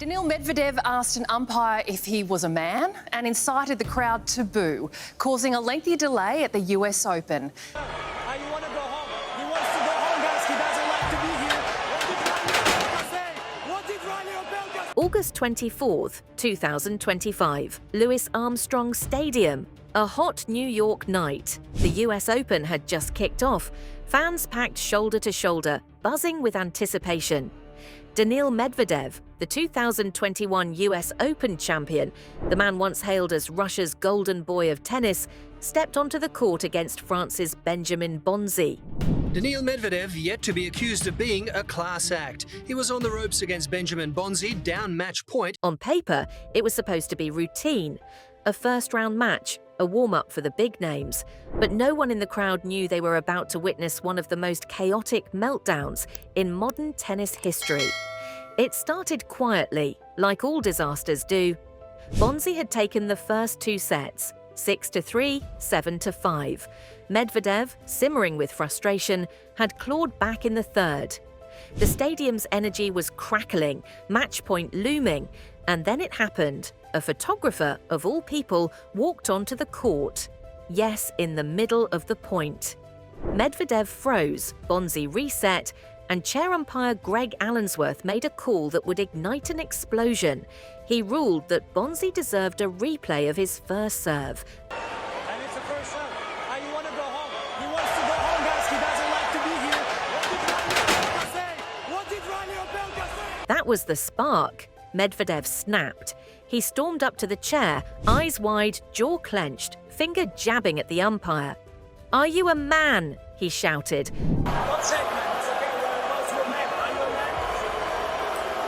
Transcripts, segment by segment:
Daniil Medvedev asked an umpire if he was a man and incited the crowd to boo, causing a lengthy delay at the US Open. You want to go home. He wants to go home, guys. He doesn't like to be here. What did Ronnie say? August 24th, 2025, Louis Armstrong Stadium. A hot New York night. The US Open had just kicked off. Fans packed shoulder to shoulder, buzzing with anticipation. Daniil Medvedev, the 2021 US Open champion, the man once hailed as Russia's golden boy of tennis, stepped onto the court against France's Benjamin Bonzi. Daniil Medvedev yet to be accused of being a class act. He was on the ropes against Benjamin Bonzi, down match point. On paper, it was supposed to be routine. A first-round match, a warm-up for the big names. But no one in the crowd knew they were about to witness one of the most chaotic meltdowns in modern tennis history. It started quietly, like all disasters do. Bonzi had taken the first two sets, 6-3, 7-5. Medvedev, simmering with frustration, had clawed back in the third. The stadium's energy was crackling, match point looming, and then it happened. A photographer, of all people, walked onto the court. Yes, in the middle of the point. Medvedev froze, Bonzi reset, and chair umpire Greg Allensworth made a call that would ignite an explosion. He ruled that Bonzi deserved a replay of his first serve. And it's the first serve. You want to go home. He wants to go home, guys. He doesn't like to be here. What did Ronnie say? That was the spark. Medvedev snapped. He stormed up to the chair, eyes wide, jaw clenched, finger jabbing at the umpire. "Are you a man?" he shouted. One second, man. It's okay. Are you a man?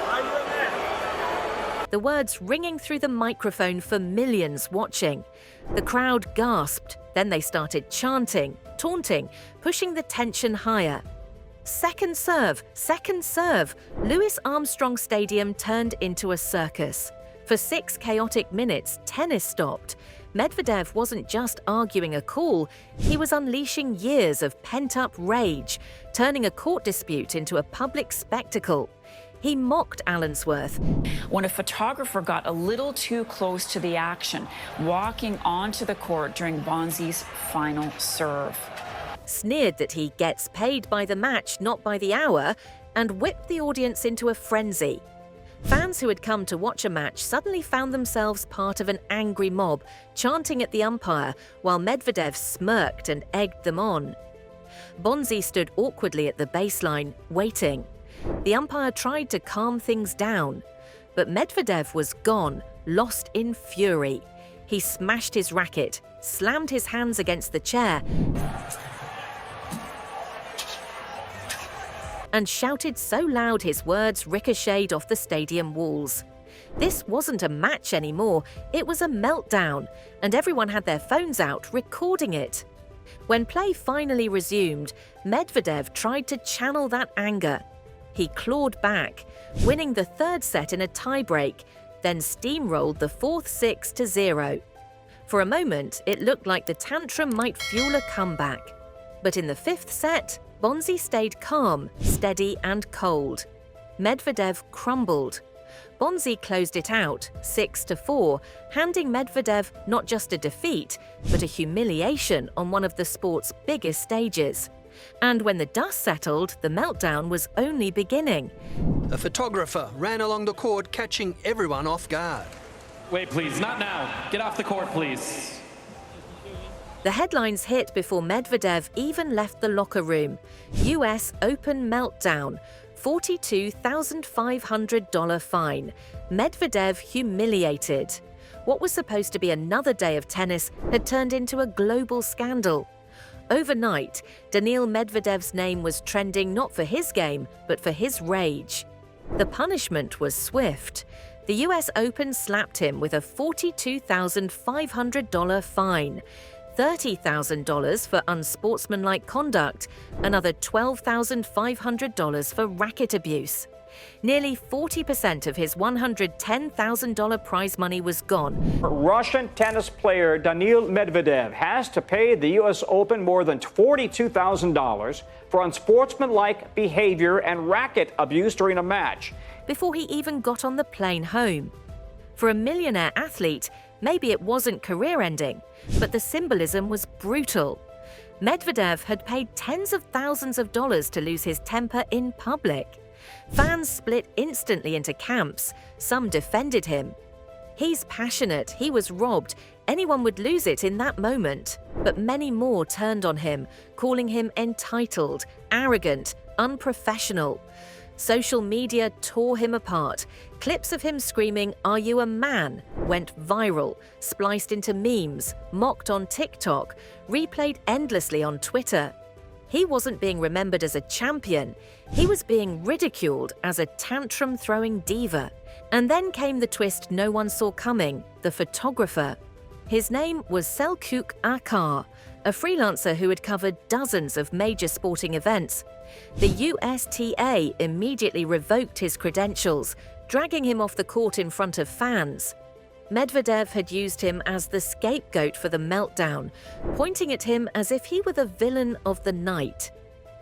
Are you a man? The words ringing through the microphone for millions watching. The crowd gasped. Then they started chanting, taunting, pushing the tension higher. Second serve, second serve. Louis Armstrong Stadium turned into a circus. For 6 chaotic minutes, tennis stopped. Medvedev wasn't just arguing a call, he was unleashing years of pent-up rage, turning a court dispute into a public spectacle. He mocked Allensworth. When a photographer got a little too close to the action, walking onto the court during Bonzi's final serve. Sneered that he gets paid by the match, not by the hour, and whipped the audience into a frenzy. Fans who had come to watch a match suddenly found themselves part of an angry mob, chanting at the umpire, while Medvedev smirked and egged them on. Bonzi stood awkwardly at the baseline, waiting. The umpire tried to calm things down, but Medvedev was gone, lost in fury. He smashed his racket, slammed his hands against the chair, and shouted so loud his words ricocheted off the stadium walls. This wasn't a match anymore, it was a meltdown, and everyone had their phones out recording it. When play finally resumed, Medvedev tried to channel that anger. He clawed back, winning the third set in a tiebreak, then steamrolled the fourth 6-0. For a moment, it looked like the tantrum might fuel a comeback. But in the fifth set, Bonzi stayed calm, steady and cold. Medvedev crumbled. Bonzi closed it out, 6-4, handing Medvedev not just a defeat, but a humiliation on one of the sport's biggest stages. And when the dust settled, the meltdown was only beginning. A photographer ran along the court, catching everyone off guard. Wait, please, not now. Get off the court, please. The headlines hit before Medvedev even left the locker room. US Open meltdown, $42,500 fine. Medvedev humiliated. What was supposed to be another day of tennis had turned into a global scandal. Overnight, Daniil Medvedev's name was trending not for his game, but for his rage. The punishment was swift. The US Open slapped him with a $42,500 fine. $30,000 for unsportsmanlike conduct, another $12,500 for racket abuse. Nearly 40% of his $110,000 prize money was gone. Russian tennis player Daniil Medvedev has to pay the U.S. Open more than $42,000 for unsportsmanlike behavior and racket abuse during a match. before he even got on the plane home. For a millionaire athlete, maybe it wasn't career-ending, but the symbolism was brutal. Medvedev had paid tens of thousands of dollars to lose his temper in public. Fans split instantly into camps. Some defended him. He's passionate, he was robbed, anyone would lose it in that moment. But many more turned on him, calling him entitled, arrogant, unprofessional. Social media tore him apart. Clips of him screaming, "Are you a man?" went viral, spliced into memes, mocked on TikTok, replayed endlessly on Twitter. He wasn't being remembered as a champion. He was being ridiculed as a tantrum-throwing diva. And then came the twist no one saw coming, the photographer. His name was Selçuk Akar, a freelancer who had covered dozens of major sporting events. The USTA immediately revoked his credentials, dragging him off the court in front of fans. Medvedev had used him as the scapegoat for the meltdown, pointing at him as if he were the villain of the night.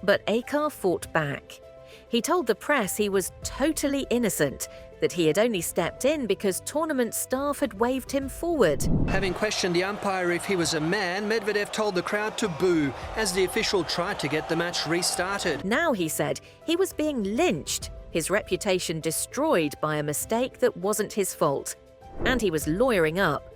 But Akar fought back. He told the press he was totally innocent, that he had only stepped in because tournament staff had waved him forward. Having questioned the umpire if he was a man, Medvedev told the crowd to boo as the official tried to get the match restarted. Now, he said, he was being lynched, his reputation destroyed by a mistake that wasn't his fault. And he was lawyering up.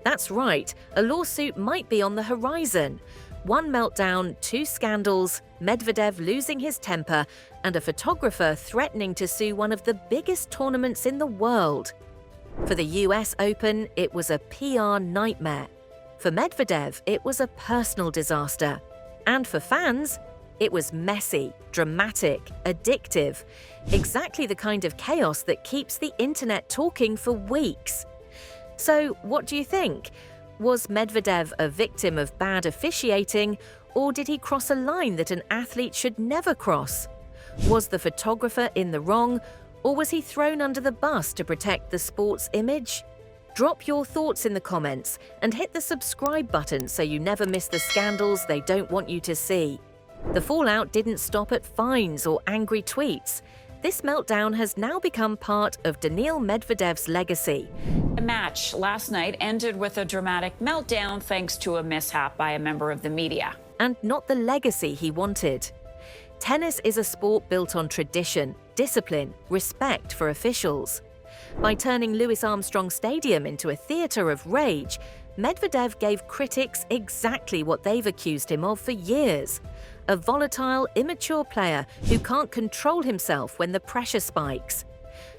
That's right, a lawsuit might be on the horizon. One meltdown, two scandals, Medvedev losing his temper, and a photographer threatening to sue one of the biggest tournaments in the world. For the US Open, it was a PR nightmare. For Medvedev, it was a personal disaster. And for fans, it was messy, dramatic, addictive. Exactly the kind of chaos that keeps the internet talking for weeks. So, what do you think? Was Medvedev a victim of bad officiating, or did he cross a line that an athlete should never cross? Was the photographer in the wrong, or was he thrown under the bus to protect the sport's image? Drop your thoughts in the comments and hit the subscribe button so you never miss the scandals they don't want you to see. The fallout didn't stop at fines or angry tweets. This meltdown has now become part of Daniil Medvedev's legacy. The match last night ended with a dramatic meltdown thanks to a mishap by a member of the media. And not the legacy he wanted. Tennis is a sport built on tradition, discipline, respect for officials. By turning Louis Armstrong Stadium into a theatre of rage, Medvedev gave critics exactly what they've accused him of for years. A volatile, immature player who can't control himself when the pressure spikes.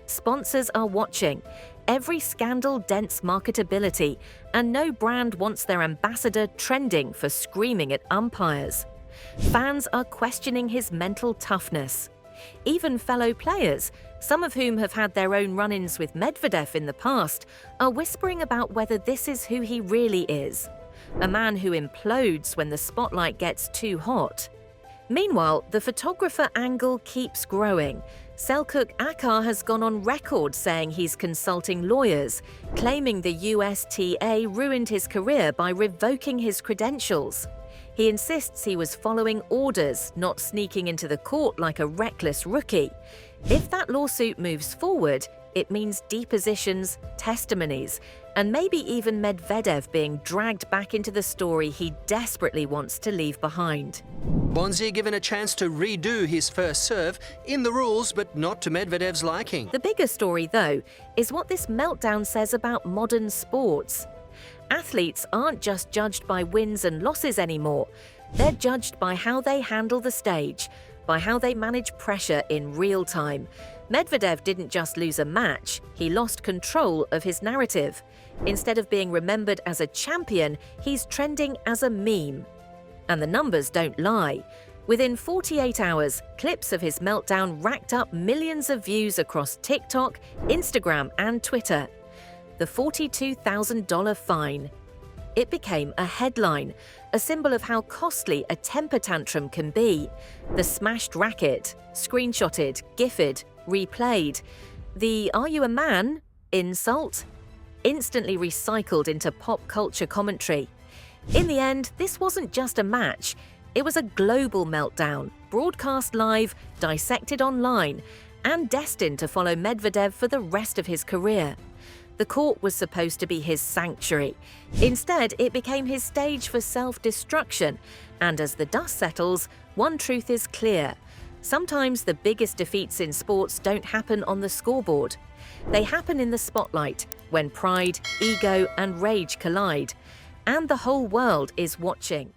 Sponsors are watching. Every scandal dents marketability, and no brand wants their ambassador trending for screaming at umpires. Fans are questioning his mental toughness. Even fellow players, some of whom have had their own run-ins with Medvedev in the past, are whispering about whether this is who he really is. A man who implodes when the spotlight gets too hot. Meanwhile, the photographer angle keeps growing. Selçuk Akar has gone on record saying he's consulting lawyers, claiming the USTA ruined his career by revoking his credentials. He insists he was following orders, not sneaking into the court like a reckless rookie. If that lawsuit moves forward, it means depositions, testimonies, and maybe even Medvedev being dragged back into the story he desperately wants to leave behind. Bonzi given a chance to redo his first serve, in the rules but not to Medvedev's liking. The bigger story, though, is what this meltdown says about modern sports. Athletes aren't just judged by wins and losses anymore. They're judged by how they handle the stage, by how they manage pressure in real time. Medvedev didn't just lose a match, he lost control of his narrative. Instead of being remembered as a champion, he's trending as a meme. And the numbers don't lie. Within 48 hours, clips of his meltdown racked up millions of views across TikTok, Instagram, and Twitter. The $42,000 fine. It became a headline, a symbol of how costly a temper tantrum can be. The smashed racket, screenshotted, gifted, replayed. The "Are you a man?" insult, instantly recycled into pop culture commentary. In the end, this wasn't just a match. It was a global meltdown, broadcast live, dissected online, and destined to follow Medvedev for the rest of his career. The court was supposed to be his sanctuary. Instead, it became his stage for self-destruction. And as the dust settles, one truth is clear. Sometimes the biggest defeats in sports don't happen on the scoreboard. They happen in the spotlight, when pride, ego, and rage collide. And the whole world is watching.